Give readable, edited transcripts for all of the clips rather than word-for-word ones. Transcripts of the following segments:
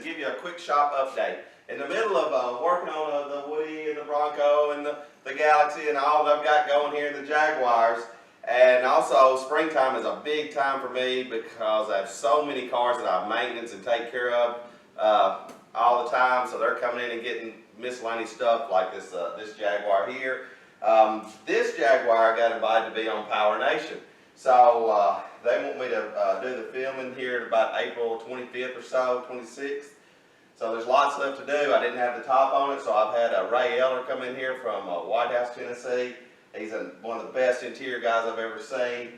to give you a quick shop update. In the middle of working on the Woody and the Bronco and the Galaxy and all that I've got going here, the Jaguars. And also, springtime is a big time for me because I have so many cars that I maintenance and take care of all the time. So they're coming in and getting miscellaneous stuff like this Jaguar here. This Jaguar I got invited to be on Power Nation. So they want me to do the filming here at about April 25th or so, 26th. So there's lots left to do. I didn't have the top on it, so I've had Ray Eller come in here from White House, Tennessee. He's one of the best interior guys I've ever seen.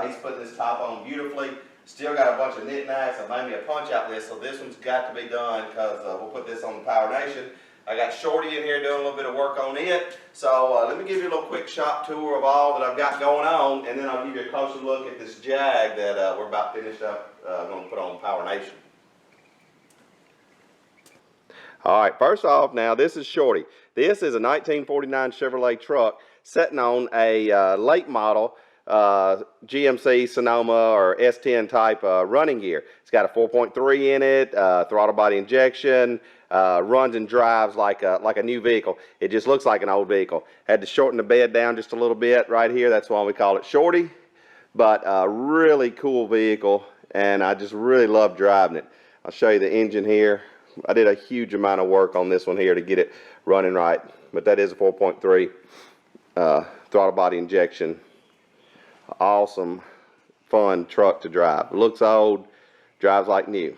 He's putting this top on beautifully. Still got a bunch of knickknacks. I made me a punch out list, so this one's got to be done because we'll put this on the Power Nation. I got Shorty in here doing a little bit of work on it. So let me give you a little quick shop tour of all that I've got going on, and then I'll give you a closer look at this Jag that we're about finished up going to put on Power Nation. All right, first off, now this is Shorty. This is a 1949 Chevrolet truck sitting on a late model GMC Sonoma or S10 type running gear. It's got a 4.3 in it, throttle body injection, runs and drives like a new vehicle. It just looks like an old vehicle. Had to shorten the bed down just a little bit right here. That's why we call it Shorty. But a really cool vehicle, and I just really love driving it. I'll show you the engine here. I did a huge amount of work on this one here to get it running right, but that is a 4.3 throttle body injection. Awesome, fun truck to drive. Looks old, drives like new.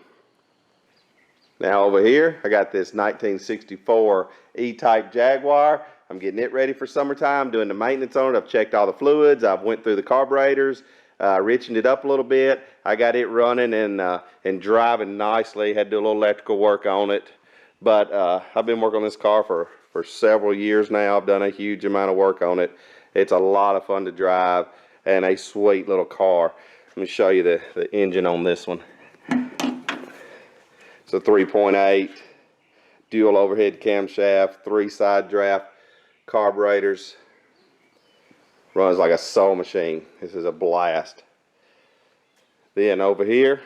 Now over here, I got this 1964 E-Type Jaguar. I'm getting it ready for summertime, doing the maintenance on it. I've checked all the fluids. I've went through the carburetors. Richened it up a little bit. I got it running and driving nicely. Had to do a little electrical work on it, but I've been working on this car for several years now. I've done a huge amount of work on it. It's a lot of fun to drive and a sweet little car. Let me show you the engine on this one. It's a 3.8 dual overhead camshaft, 3 side draft carburetors. Runs like a soul machine. This is a blast. Then over here,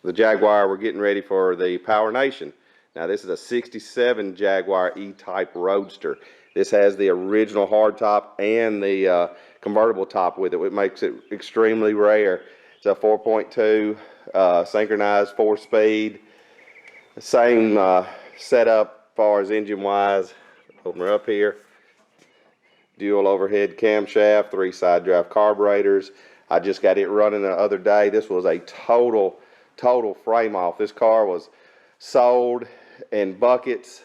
the Jaguar, we're getting ready for the Power Nation. Now this is a 67 Jaguar E-Type Roadster. This has the original hardtop and the convertible top with it, which makes it extremely rare. It's a 4.2 synchronized 4-speed. Same setup as far as engine wise. Open her up here. Dual overhead camshaft, 3 side draft carburetors. I just got it running the other day. This was a total frame off. This car was sold in buckets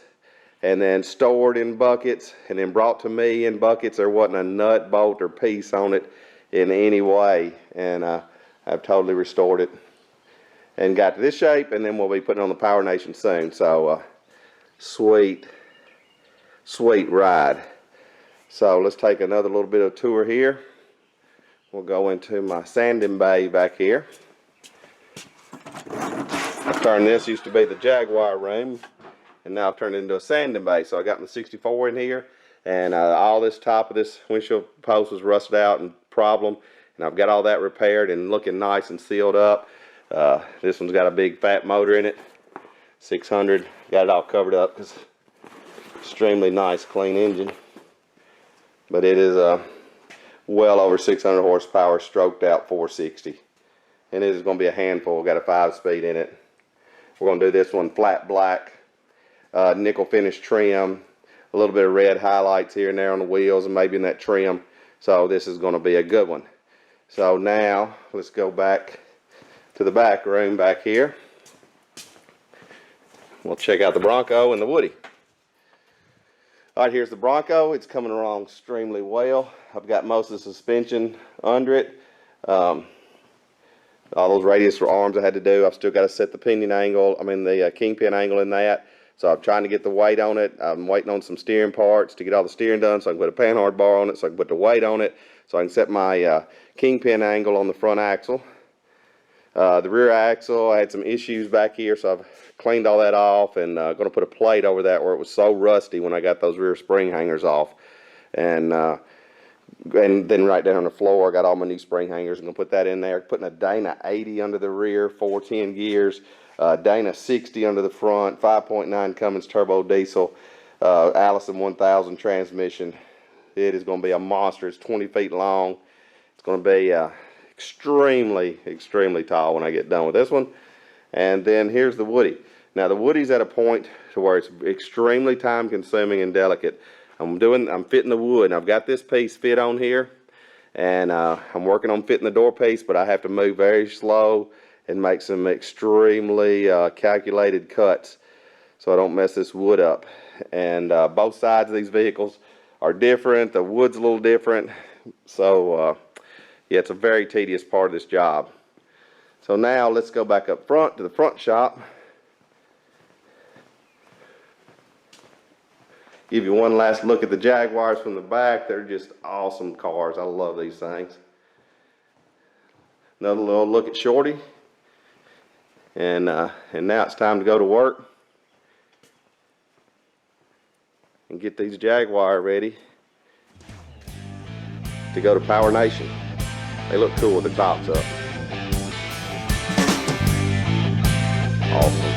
and then stored in buckets and then brought to me in buckets. There wasn't a nut, bolt, or piece on it in any way, and I've totally restored it and got to this shape, and then we'll be putting it on the Power Nation soon. So sweet ride. So let's take another little bit of a tour here. We'll go into my sanding bay back here. I turned this, used to be the Jaguar room, and now I've turned it into a sanding bay. So I got my 64 in here, and all this top of this windshield post was rusted out and problem, and I've got all that repaired and looking nice and sealed up. This one's got a big fat motor in it, 600. Got it all covered up because extremely nice, clean engine. But it is well over 600 horsepower, stroked out 460. And it is going to be a handful. Got a 5-speed in it. We're going to do this one flat black, nickel finish trim, a little bit of red highlights here and there on the wheels and maybe in that trim. So this is going to be a good one. So now let's go back to the back room back here. We'll check out the Bronco and the Woody. Alright, here's the Bronco. It's coming along extremely well. I've got most of the suspension under it. All those radius for arms I had to do. I've still got to set the pinion angle, the kingpin angle in that. So I'm trying to get the weight on it. I'm waiting on some steering parts to get all the steering done so I can put a panhard bar on it, so I can put the weight on it, so I can set my kingpin angle on the front axle. The rear axle, I had some issues back here, so I've cleaned all that off and going to put a plate over that where it was so rusty when I got those rear spring hangers off. And And then right down on the floor, I got all my new spring hangers. I'm going to put that in there. Putting a Dana 80 under the rear, 410 gears, Dana 60 under the front, 5.9 Cummins turbo diesel, Allison 1000 transmission. It is going to be a monster. It's 20 feet long. It's going to be extremely, extremely tall when I get done with this one. And then here's the Woody. Now the Woody's at a point to where it's extremely time consuming and delicate. I'm fitting the wood, and I've got this piece fit on here, and I'm working on fitting the door piece, but I have to move very slow and make some extremely calculated cuts so I don't mess this wood up. And both sides of these vehicles are different. The wood's a little different, so yeah, it's a very tedious part of this job. So now let's go back up front to the front shop. Give you one last look at the Jaguars from the back. They're just awesome cars. I love these things. Another little look at Shorty. And now it's time to go to work and get these Jaguar ready to go to Power Nation. They look cool with the tops up. Awesome.